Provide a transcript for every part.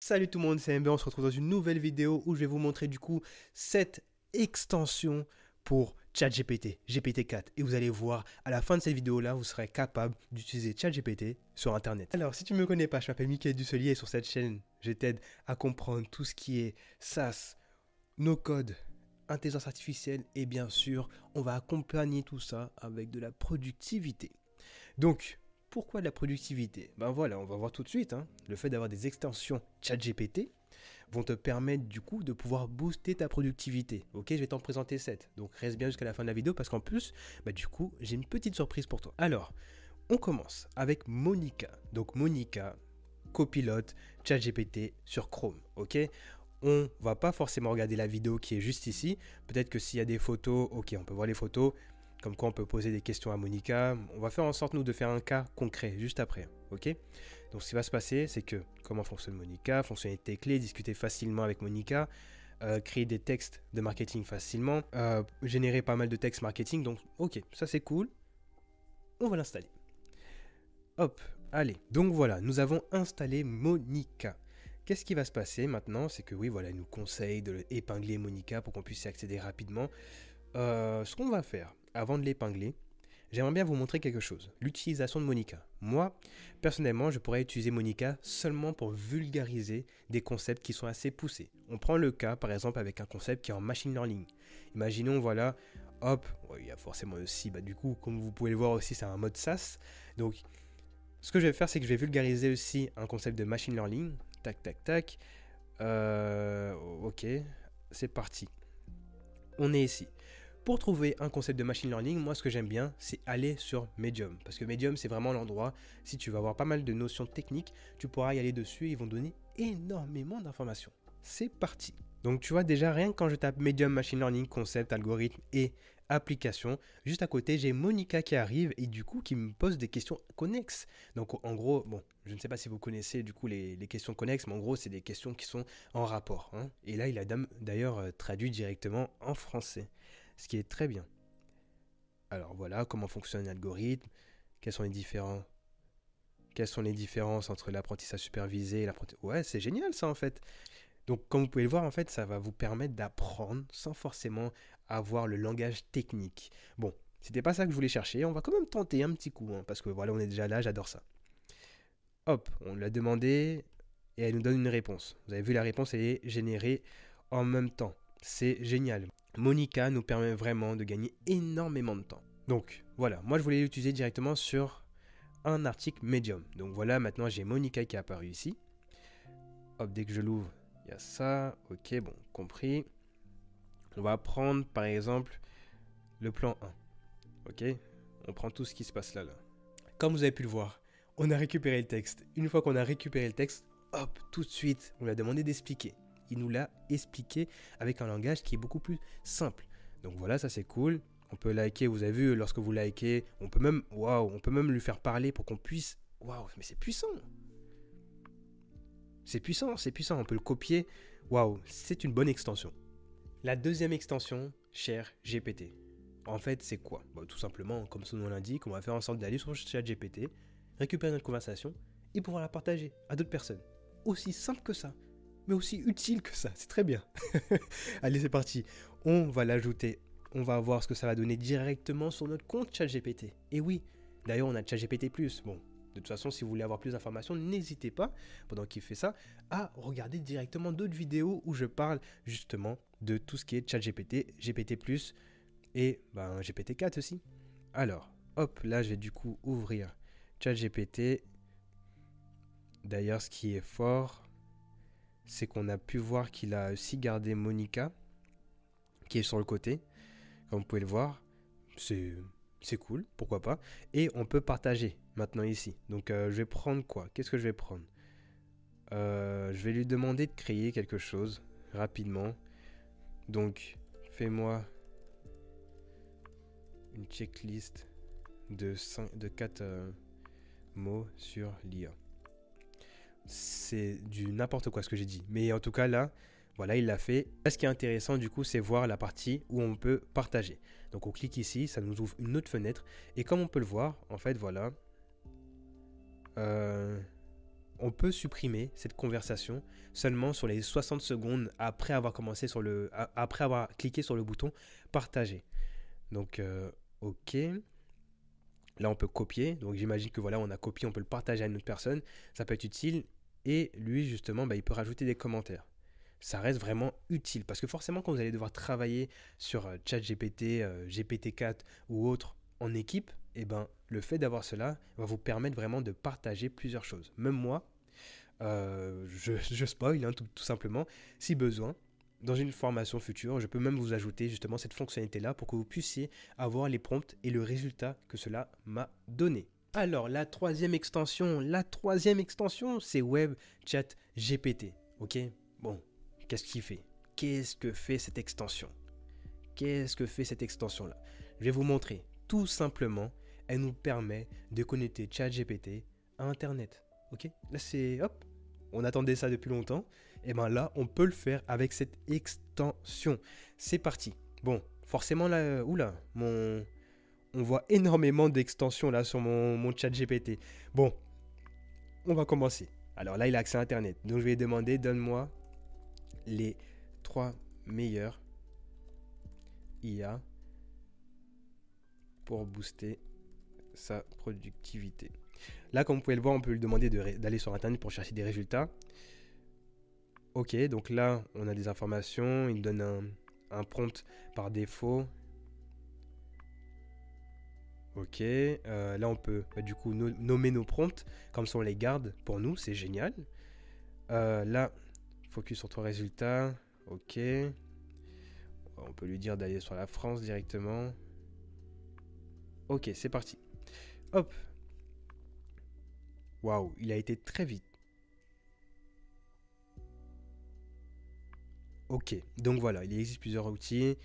Salut tout le monde, c'est MB, on se retrouve dans une nouvelle vidéo où je vais vous montrer du coup cette extension pour ChatGPT, GPT-4. Et vous allez voir, à la fin de cette vidéo-là, vous serez capable d'utiliser ChatGPT sur Internet. Alors, si tu ne me connais pas, je m'appelle Mickaël Dussolier et sur cette chaîne, je t'aide à comprendre tout ce qui est SaaS, no-code, intelligence artificielle et bien sûr, on va accompagner tout ça avec de la productivité. Donc, pourquoi de la productivité? Ben voilà, on va voir tout de suite. Le fait d'avoir des extensions ChatGPT vont te permettre du coup de pouvoir booster ta productivité. Ok, je vais t'en présenter 7. Donc reste bien jusqu'à la fin de la vidéo parce qu'en plus, du coup, j'ai une petite surprise pour toi. Alors, on commence avec Monica. Donc Monica, copilote ChatGPT sur Chrome. Ok, on va pas forcément regarder la vidéo qui est juste ici. Peut-être que s'il y a des photos, ok, on peut voir les photos. Comme quoi on peut poser des questions à Monica. On va faire en sorte nous de faire un cas concret juste après. Ok. Donc ce qui va se passer, c'est que comment fonctionne Monica, fonctionner tes clés, discuter facilement avec Monica, créer des textes de marketing facilement, générer pas mal de textes marketing. Donc ok, ça c'est cool. On va l'installer. Hop, allez. Donc voilà, nous avons installé Monica. Qu'est-ce qui va se passer maintenant? C'est que oui, voilà, il nous conseille de épingler Monica pour qu'on puisse y accéder rapidement. Ce qu'on va faire, avant de l'épingler, j'aimerais bien vous montrer quelque chose. L'utilisation de Monica. Moi, personnellement, je pourrais utiliser Monica seulement pour vulgariser des concepts qui sont assez poussés. On prend le cas, par exemple, avec un concept qui est en machine learning. Imaginons, voilà, hop, il y a forcément aussi, du coup, comme vous pouvez le voir aussi, c'est un mode SaaS. Donc, ce que je vais faire, c'est que je vais vulgariser aussi un concept de machine learning. Tac, tac, tac. Ok, c'est parti. On est ici. Pour trouver un concept de machine learning, moi ce que j'aime bien, c'est aller sur Medium. Parce que Medium, c'est vraiment l'endroit, si tu vas avoir pas mal de notions techniques, tu pourras y aller dessus et ils vont donner énormément d'informations. C'est parti. Donc tu vois déjà, rien que quand je tape Medium Machine Learning, concept, algorithme et application, juste à côté, j'ai Monica qui arrive et du coup qui me pose des questions connexes. Donc en gros, bon, je ne sais pas si vous connaissez du coup les questions connexes, mais en gros, c'est des questions qui sont en rapport. Et là, il a d'ailleurs traduit directement en français. Ce qui est très bien. Alors voilà, comment fonctionne l'algorithme, quelles sont les différences entre l'apprentissage supervisé et l'apprentissage... Ouais, c'est génial ça en fait. Donc comme vous pouvez le voir, en fait, ça va vous permettre d'apprendre sans forcément avoir le langage technique. Bon, c'était pas ça que je voulais chercher, on va quand même tenter un petit coup, parce que voilà, on est déjà là, j'adore ça. Hop, on l'a demandé et elle nous donne une réponse. Vous avez vu, la réponse, elle est générée en même temps. C'est génial. Monica nous permet vraiment de gagner énormément de temps. Donc voilà, moi je voulais l'utiliser directement sur un article Medium. Donc voilà, maintenant j'ai Monica qui est apparu ici. Hop, dès que je l'ouvre, il y a ça. Ok, bon, compris. On va prendre par exemple le plan 1. Ok, on prend tout ce qui se passe là. Comme vous avez pu le voir, on a récupéré le texte. Une fois qu'on a récupéré le texte, hop, tout de suite, on lui a demandé d'expliquer. Il nous l'a expliqué avec un langage qui est beaucoup plus simple. Donc voilà, ça c'est cool. On peut liker, vous avez vu, lorsque vous likez, on peut même, on peut même lui faire parler pour qu'on puisse, mais c'est puissant. C'est puissant, on peut le copier. C'est une bonne extension. La deuxième extension, cher GPT. En fait, c'est quoi? Tout simplement, comme son nom l'indique, on va faire en sorte d'aller sur ChatGPT, récupérer notre conversation et pouvoir la partager à d'autres personnes. Aussi simple que ça, mais aussi utile que ça, c'est très bien. Allez, c'est parti. On va l'ajouter. On va voir ce que ça va donner directement sur notre compte ChatGPT. Et oui, d'ailleurs, on a ChatGPT+. Bon, de toute façon, si vous voulez avoir plus d'informations, n'hésitez pas, pendant qu'il fait ça, à regarder directement d'autres vidéos où je parle justement de tout ce qui est ChatGPT, GPT+, et GPT-4 aussi. Alors, hop, là, je vais du coup ouvrir ChatGPT. D'ailleurs, ce qui est fort, c'est qu'on a pu voir qu'il a aussi gardé Monica, qui est sur le côté. Comme vous pouvez le voir, c'est cool, pourquoi pas. Et on peut partager maintenant ici. Donc, je vais prendre quoi? Qu'est-ce que je vais prendre? Je vais lui demander de créer quelque chose rapidement. Donc, fais-moi une checklist de 4 mots sur l'IA. C'est du n'importe quoi ce que j'ai dit. Mais en tout cas, là, voilà, il l'a fait. Là, ce qui est intéressant, du coup, c'est voir la partie où on peut partager. Donc, on clique ici, ça nous ouvre une autre fenêtre. Et comme on peut le voir, en fait, voilà. on peut supprimer cette conversation seulement sur les 60 secondes après avoir après avoir cliqué sur le bouton partager. Donc, OK. Là, on peut copier. Donc, j'imagine que voilà, on a copié, on peut le partager à une autre personne. Ça peut être utile. Et lui, justement, il peut rajouter des commentaires. Ça reste vraiment utile parce que forcément, quand vous allez devoir travailler sur ChatGPT, GPT-4 ou autre en équipe, le fait d'avoir cela va vous permettre vraiment de partager plusieurs choses. Même moi, je spoil tout simplement, si besoin, dans une formation future, je peux même vous ajouter justement cette fonctionnalité-là pour que vous puissiez avoir les prompts et le résultat que cela m'a donné. Alors, la troisième extension, c'est Web Chat GPT. Ok, bon, qu'est-ce qu'il fait? Qu'est-ce que fait cette extension? Là? Je vais vous montrer. Tout simplement, elle nous permet de connecter ChatGPT à Internet. Ok, là c'est hop, on attendait ça depuis longtemps. Et là, on peut le faire avec cette extension. C'est parti. Bon, forcément là, on voit énormément d'extensions là sur mon chat GPT. Bon, on va commencer. Alors là, il a accès à Internet. Donc je vais lui demander, donne-moi les 3 meilleurs IA pour booster sa productivité. Là, comme vous pouvez le voir, on peut lui demander d'aller sur Internet pour chercher des résultats. Ok, donc là, on a des informations. Il donne un prompt par défaut. Ok, là, on peut du coup nommer nos prompts. Comme ça, on les garde pour nous. C'est génial. Là, focus sur 3 résultats. Ok. On peut lui dire d'aller sur la France directement. Ok, c'est parti. Hop. Waouh, il a été très vite. Ok, donc voilà, il existe plusieurs outils.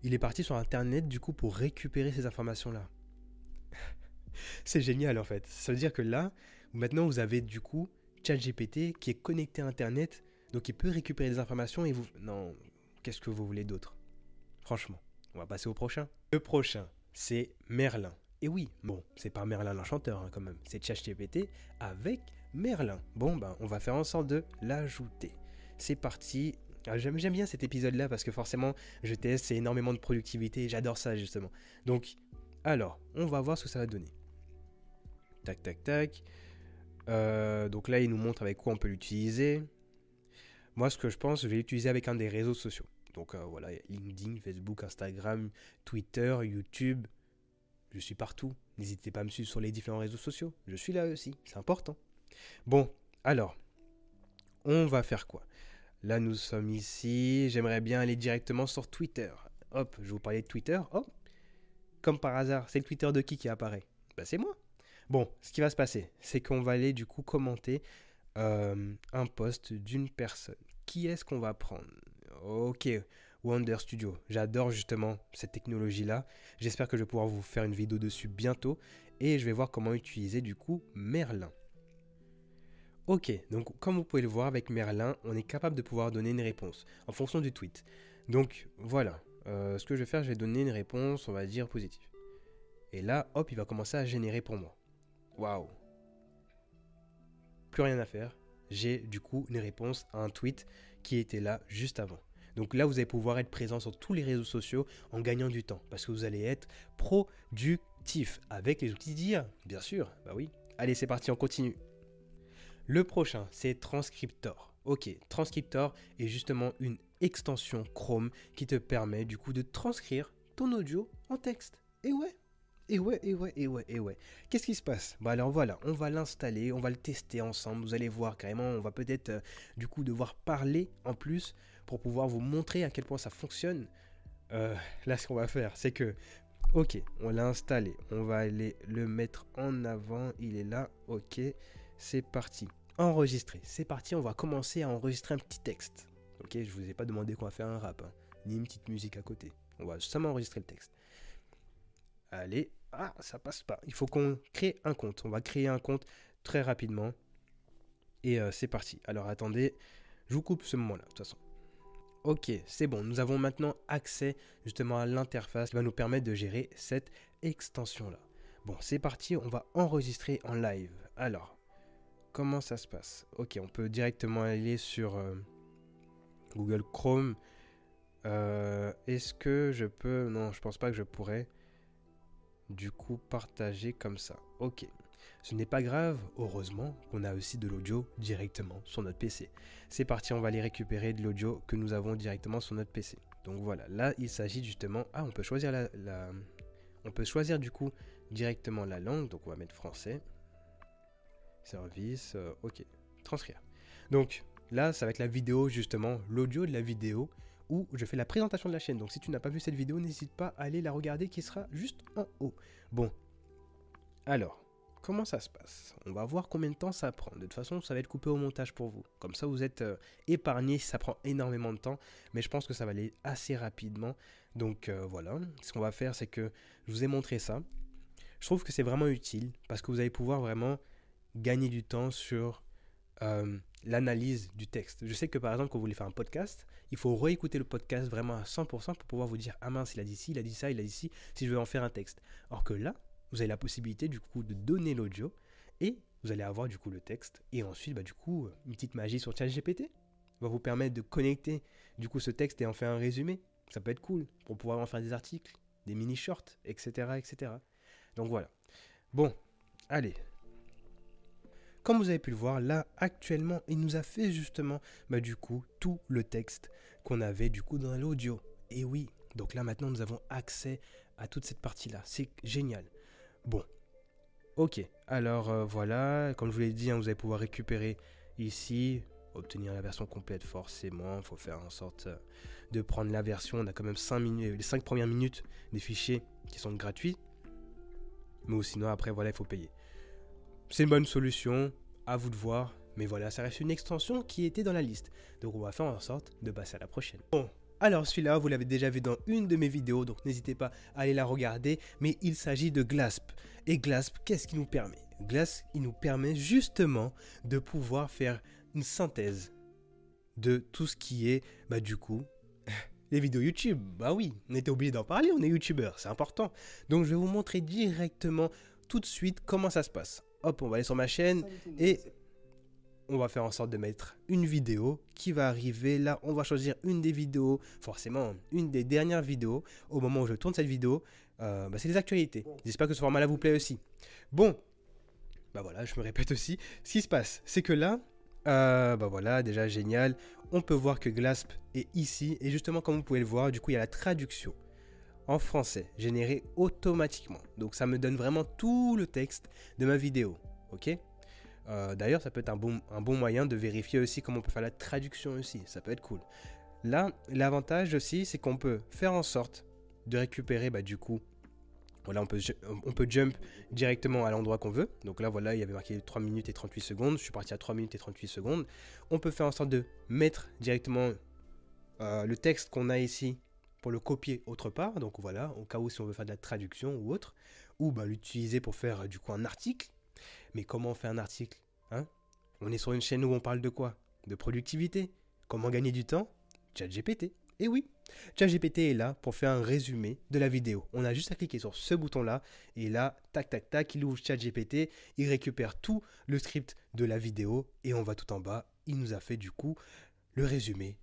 Il est parti sur Internet du coup pour récupérer ces informations-là. C'est génial en fait. Ça veut dire que là, maintenant vous avez du coup ChatGPT qui est connecté à Internet, donc il peut récupérer des informations et vous... Non, qu'est-ce que vous voulez d'autre? Franchement, on va passer au prochain. Le prochain, c'est Merlin. Et oui, bon, c'est pas Merlin l'enchanteur quand même, c'est ChatGPT avec Merlin. Bon, on va faire en sorte de l'ajouter. C'est parti. J'aime bien cet épisode-là parce que forcément, je teste, c'est énormément de productivité, j'adore ça justement. Donc, alors, on va voir ce que ça va donner. Tac, tac, tac. Donc là, il nous montre avec quoi on peut l'utiliser. Moi, ce que je pense, je vais l'utiliser avec un des réseaux sociaux. Donc voilà, LinkedIn, Facebook, Instagram, Twitter, YouTube. Je suis partout. N'hésitez pas à me suivre sur les différents réseaux sociaux. Je suis là aussi, c'est important. Bon, alors, on va faire quoi? Là, nous sommes ici. J'aimerais bien aller directement sur Twitter. Hop, je vais vous parler de Twitter. Hop, comme par hasard, c'est le Twitter de qui apparaît? C'est moi. Bon, ce qui va se passer, c'est qu'on va aller du coup commenter un post d'une personne. Qui est-ce qu'on va prendre? Ok, Wonder Studio. J'adore justement cette technologie-là. J'espère que je vais pouvoir vous faire une vidéo dessus bientôt. Et je vais voir comment utiliser du coup Merlin. Ok, donc comme vous pouvez le voir avec Merlin, on est capable de pouvoir donner une réponse en fonction du tweet. Donc voilà, ce que je vais faire, je vais donner une réponse, on va dire positive. Et là, hop, il va commencer à générer pour moi. Waouh! Plus rien à faire. J'ai du coup une réponse à un tweet qui était là juste avant. Donc là, vous allez pouvoir être présent sur tous les réseaux sociaux en gagnant du temps parce que vous allez être productif avec les outils d'IA, bien sûr. Bah oui. Allez, c'est parti, on continue. Le prochain, c'est Transcriptor. Ok, Transcriptor est justement une extension Chrome qui te permet du coup de transcrire ton audio en texte. Et ouais. Qu'est-ce qui se passe? Alors voilà, on va l'installer, on va le tester ensemble. Vous allez voir carrément, on va peut-être du coup devoir parler en plus pour pouvoir vous montrer à quel point ça fonctionne. Là, ce qu'on va faire, c'est que, ok, on l'a installé. On va aller le mettre en avant. Il est là, ok. C'est parti. Enregistrer. C'est parti, on va commencer à enregistrer un petit texte. Ok, je vous ai pas demandé qu'on va faire un rap, ni une petite musique à côté. On va seulement enregistrer le texte. Allez, ça passe pas. Il faut qu'on crée un compte. On va créer un compte très rapidement. Et c'est parti. Alors attendez, je vous coupe ce moment-là, de toute façon. Ok, c'est bon. Nous avons maintenant accès justement à l'interface qui va nous permettre de gérer cette extension-là. Bon, c'est parti. On va enregistrer en live. Alors, comment ça se passe? Ok, on peut directement aller sur Google Chrome. Est-ce que je peux... Non, je pense pas que je pourrais du coup partager comme ça. Ok. Ce n'est pas grave, heureusement qu'on a aussi de l'audio directement sur notre PC. C'est parti, on va aller récupérer de l'audio que nous avons directement sur notre PC. Donc voilà, là il s'agit justement... Ah, on peut choisir on peut choisir du coup directement la langue. Donc on va mettre français. Service, ok. Transcrire. Donc là, ça va être la vidéo justement, l'audio de la vidéo où je fais la présentation de la chaîne. Donc si tu n'as pas vu cette vidéo, n'hésite pas à aller la regarder qui sera juste en haut. Bon, alors, comment ça se passe? On va voir combien de temps ça prend. De toute façon, ça va être coupé au montage pour vous. Comme ça, vous êtes épargné si ça prend énormément de temps. Mais je pense que ça va aller assez rapidement. Donc voilà, ce qu'on va faire, c'est que je vous ai montré ça. Je trouve que c'est vraiment utile parce que vous allez pouvoir vraiment gagner du temps sur l'analyse du texte. Je sais que par exemple, quand vous voulez faire un podcast, il faut réécouter le podcast vraiment à 100% pour pouvoir vous dire « Ah mince, il a dit ci, il a dit ça, il a dit ci, si je veux en faire un texte. » Or que là, vous avez la possibilité du coup de donner l'audio et vous allez avoir du coup le texte. Et ensuite, du coup, une petite magie sur ChatGPT va vous permettre de connecter du coup ce texte et en faire un résumé. Ça peut être cool pour pouvoir en faire des articles, des mini-shorts, etc., etc. Donc voilà. Bon, allez. Comme vous avez pu le voir, là, actuellement, il nous a fait justement, du coup, tout le texte qu'on avait du coup dans l'audio. Et oui, donc là, maintenant, nous avons accès à toute cette partie-là. C'est génial. Bon, ok. Alors, voilà, comme je vous l'ai dit, vous allez pouvoir récupérer ici, obtenir la version complète forcément. Il faut faire en sorte de prendre la version. On a quand même 5 minutes, les 5 premières minutes des fichiers qui sont gratuits. Mais sinon, après, voilà, il faut payer. C'est une bonne solution, à vous de voir, mais voilà, ça reste une extension qui était dans la liste. Donc on va faire en sorte de passer à la prochaine. Bon, alors celui-là, vous l'avez déjà vu dans une de mes vidéos, donc n'hésitez pas à aller la regarder, mais il s'agit de Glasp. Et Glasp, qu'est-ce qu'il nous permet? Glasp, il nous permet justement de pouvoir faire une synthèse de tout ce qui est, du coup, les vidéos YouTube. Bah oui, on était obligé d'en parler, on est youtubeur, c'est important. Donc je vais vous montrer directement tout de suite comment ça se passe. Hop, on va aller sur ma chaîne et on va faire en sorte de mettre une vidéo qui va arriver. Là, on va choisir une des vidéos, forcément une des dernières vidéos. Au moment où je tourne cette vidéo, c'est les actualités. J'espère que ce format-là vous plaît aussi. Bon, voilà, je me répète aussi. Ce qui se passe, c'est que là, voilà, déjà génial. On peut voir que Glasp est ici. Et justement, comme vous pouvez le voir, du coup, il y a la traduction en français, généré automatiquement. Donc ça me donne vraiment tout le texte de ma vidéo. Ok. D'ailleurs, ça peut être un bon moyen de vérifier aussi comment on peut faire la traduction aussi. Ça peut être cool. Là, l'avantage aussi, c'est qu'on peut faire en sorte de récupérer, du coup, voilà, on peut jump directement à l'endroit qu'on veut. Donc là, voilà, il y avait marqué 3 minutes et 38 secondes. Je suis parti à 3 minutes et 38 secondes. On peut faire en sorte de mettre directement le texte qu'on a ici pour le copier autre part, donc voilà, au cas où si on veut faire de la traduction ou autre, ou l'utiliser pour faire du coup un article. Mais comment on fait un article, hein? On est sur une chaîne où on parle de quoi? De productivité. Comment gagner du temps? ChatGPT. Et oui, ChatGPT est là pour faire un résumé de la vidéo. On a juste à cliquer sur ce bouton-là, et là, tac, tac, tac, il ouvre ChatGPT, il récupère tout le script de la vidéo, et on va tout en bas, il nous a fait du coup le résumé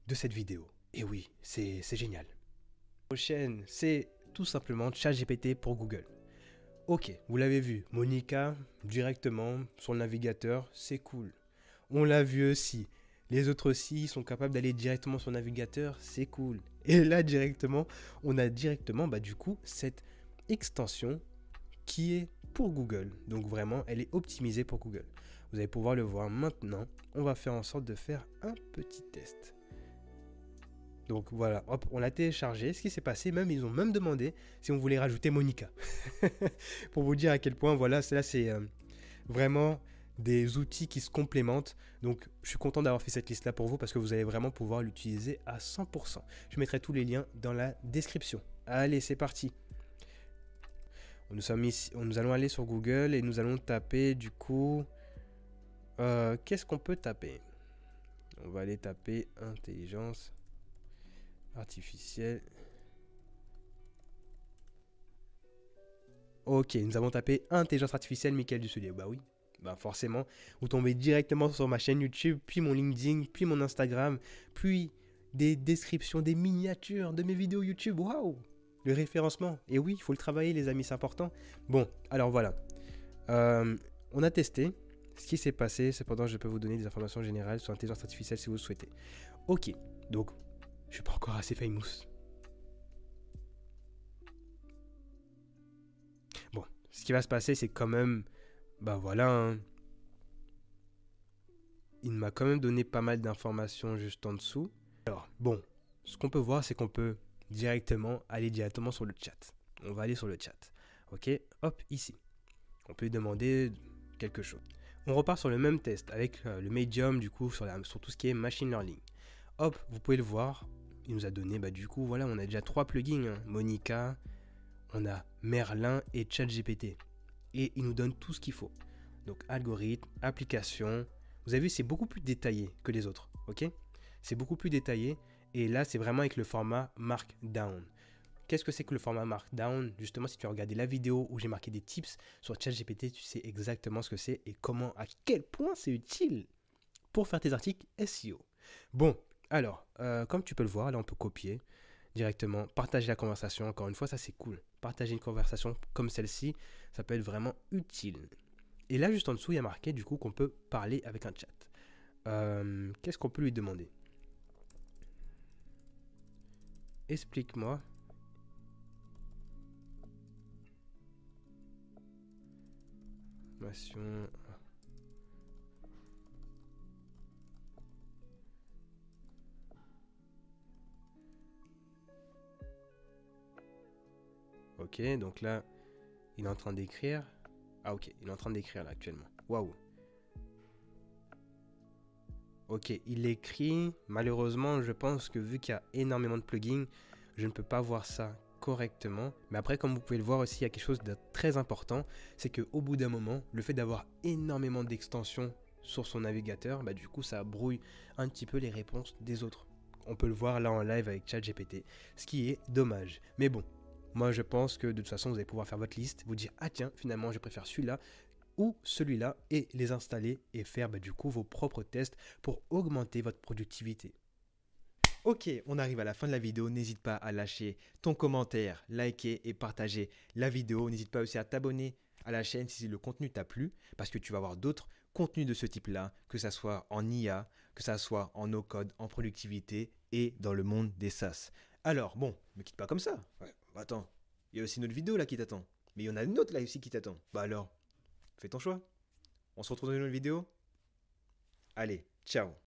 de cette vidéo. Et oui, c'est génial. La prochaine, c'est tout simplement ChatGPT pour Google. Ok, vous l'avez vu, Monica, directement sur le navigateur, c'est cool. On l'a vu aussi. Les autres aussi sont capables d'aller directement sur le navigateur, c'est cool. Et là, directement, on a directement, du coup, cette extension qui est pour Google. Donc vraiment, elle est optimisée pour Google. Vous allez pouvoir le voir maintenant. On va faire en sorte de faire un petit test. Donc voilà, hop, on l'a téléchargé. Ce qui s'est passé, ils ont même demandé si on voulait rajouter Monica. Pour vous dire à quel point, voilà, là c'est vraiment des outils qui se complémentent. Donc je suis content d'avoir fait cette liste là pour vous parce que vous allez vraiment pouvoir l'utiliser à 100%. Je mettrai tous les liens dans la description. Allez, c'est parti. Nous allons aller sur Google et nous allons taper du coup... qu'est-ce qu'on peut taper? On va aller taper intelligence artificielle. Ok, nous avons tapé intelligence artificielle Mickaël Dussolier. Bah oui, bah forcément, vous tombez directement sur ma chaîne YouTube, puis mon LinkedIn, puis mon Instagram, puis des descriptions, des miniatures de mes vidéos YouTube. Waouh! Le référencement. Et oui, il faut le travailler, les amis, c'est important. Bon, alors voilà. On a testé. Ce qui s'est passé, cependant, je peux vous donner des informations générales sur l'intelligence artificielle si vous le souhaitez. Ok, donc, je suis pas encore assez famous. Bon, ce qui va se passer, c'est quand même, bah voilà, hein. Il m'a quand même donné pas mal d'informations juste en dessous. Alors, bon, ce qu'on peut voir, c'est qu'on peut aller directement sur le chat. On va aller sur le chat. Ok, hop, ici. On peut lui demander quelque chose. On repart sur le même test avec le Medium, du coup, sur tout ce qui est machine learning. Hop, vous pouvez le voir. Il nous a donné, bah du coup, voilà, on a déjà 3 plugins. Hein. Monica, on a Merlin et ChatGPT. Et il nous donne tout ce qu'il faut. Donc, algorithme, application. Vous avez vu, c'est beaucoup plus détaillé que les autres. Ok? C'est beaucoup plus détaillé. Et là, c'est vraiment avec le format Markdown. Qu'est-ce que c'est que le format Markdown? Justement, si tu as regardé la vidéo où j'ai marqué des tips sur ChatGPT, tu sais exactement ce que c'est et comment, à quel point c'est utile pour faire tes articles SEO. Bon, alors, comme tu peux le voir, là, on peut copier directement, partager la conversation. Encore une fois, ça, c'est cool. Partager une conversation comme celle-ci, ça peut être vraiment utile. Et là, juste en dessous, il y a marqué, du coup, qu'on peut parler avec un chat. Qu'est-ce qu'on peut lui demander? Explique-moi. Ok, donc là, il est en train d'écrire. Ah ok, il est en train d'écrire là actuellement. Waouh. Ok, il écrit. Malheureusement, je pense que vu qu'il y a énormément de plugins, je ne peux pas voir ça correctement. Mais après, comme vous pouvez le voir aussi, il y a quelque chose de très important. C'est qu'au bout d'un moment, le fait d'avoir énormément d'extensions sur son navigateur, bah, du coup, ça brouille un petit peu les réponses des autres. On peut le voir là en live avec ChatGPT, ce qui est dommage. Mais bon, moi je pense que de toute façon, vous allez pouvoir faire votre liste, vous dire, ah tiens, finalement, je préfère celui-là ou celui-là et les installer et faire du coup vos propres tests pour augmenter votre productivité. Ok, on arrive à la fin de la vidéo. N'hésite pas à lâcher ton commentaire, liker et partager la vidéo. N'hésite pas aussi à t'abonner à la chaîne si le contenu t'a plu, parce que tu vas avoir d'autres contenus de ce type-là, que ça soit en IA, que ça soit en no-code, en productivité et dans le monde des SaaS. Alors, bon, ne me quitte pas comme ça. Ouais, bah attends, il y a aussi une autre vidéo là qui t'attend. Mais il y en a une autre là aussi qui t'attend. Bah alors, fais ton choix. On se retrouve dans une autre vidéo. Allez, ciao.